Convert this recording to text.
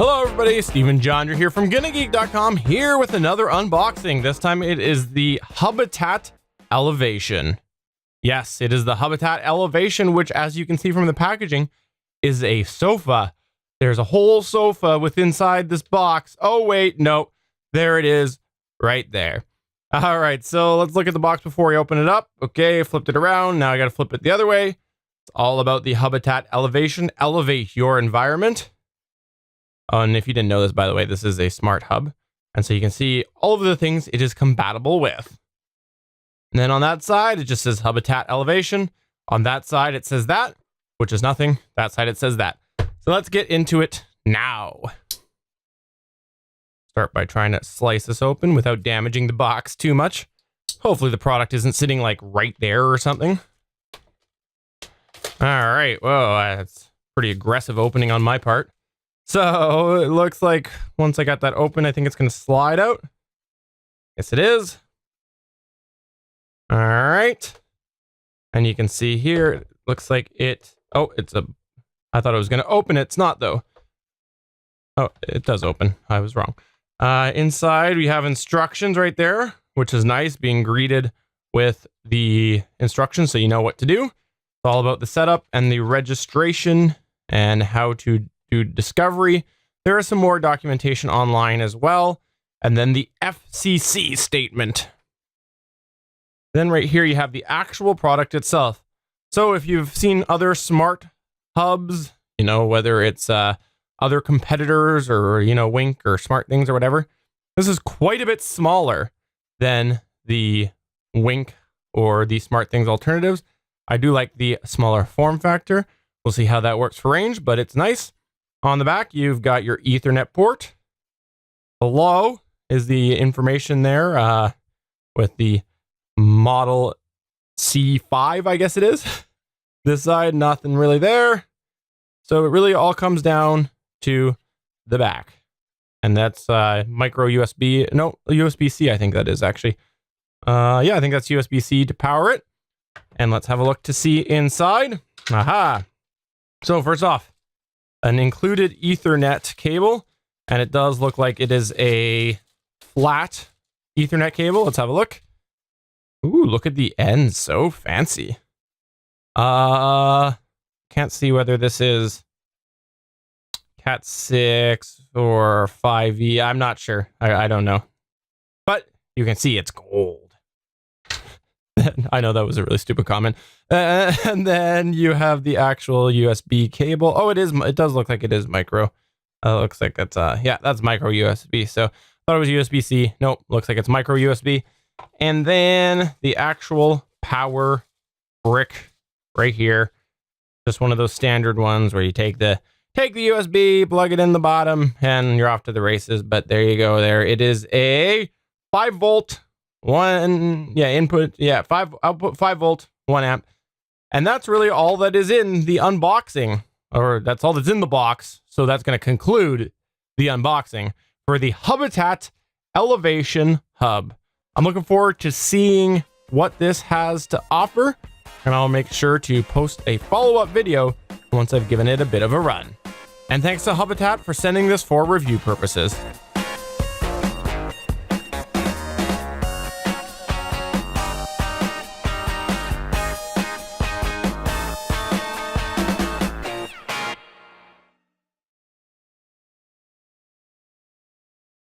Hello everybody, Stephen John here from GonnaGeek.com, here with another unboxing. This time it is the Hubitat Elevation. Yes, it is the Hubitat Elevation, which, as you can see from the packaging, is a sofa. There's a whole sofa with inside this box. Oh wait, no, there it is right there. All right, so let's look at the box before we open it up. Okay, flipped it around. Now I got to flip it the other way. It's all about the Hubitat Elevation. Elevate your environment. Oh, and if you didn't know this, by the way, this is a smart hub. And so you can see all of the things it is compatible with. And then on that side, it just says Hubitat Elevation. On that side, it says that, which is nothing. That side, it says that. So let's get into it now. Start by trying to slice this open without damaging the box too much. Hopefully the product isn't sitting like right there or something. All right, whoa, that's pretty aggressive opening on my part. So it looks like once I got that open, I think it's going to slide out. Yes, it is. All right. And you can see here, it looks like it, oh, I thought it was going to open. It's not though. Oh, it does open. I was wrong. Inside we have instructions right there, which is nice, being greeted with the instructions so you know what to do. It's all about the setup and the registration and how to do discovery. There is some more documentation online as well. And then the FCC statement. Then right here, you have the actual product itself. So if you've seen other smart hubs, you know, whether it's other competitors or, you know, Wink or Smart Things or whatever, this is quite a bit smaller than the Wink or the Smart Things alternatives. I do like the smaller form factor. We'll see how that works for range, but it's nice. On the back, you've got your Ethernet port. Below is the information there with the Model C5, I guess it is. This side, nothing really there. So it really all comes down to the back. And that's micro USB, no, USB-C, I think that is actually. Yeah, I think that's USB-C to power it. And let's have a look to see inside. Aha. So first off, an included Ethernet cable, and it does look like it is a flat Ethernet cable. Let's have a look. Ooh, look at the ends, so fancy. Can't see whether this is Cat 6 or 5e. I'm not sure. I don't know. But you can see it's gold. I know that was a really stupid comment. And then you have the actual USB cable. Oh, it is. It does look like it is micro. Looks like it's yeah, that's micro USB. So thought it was USB-C. Nope, looks like it's micro USB. And then the actual power brick right here. Just one of those standard ones where you take the USB, plug it in the bottom, and you're off to the races. But there you go. There it is, a 5-volt. Input, 5 output, 5 volt, 1 amp. And that's really all that is in the unboxing, or that's all that's in the box. So that's going to conclude the unboxing for the Hubitat Elevation Hub. I'm looking forward to seeing what this has to offer, and I'll make sure to post a follow-up video once I've given it a bit of a run. And thanks to Hubitat for sending this for review purposes.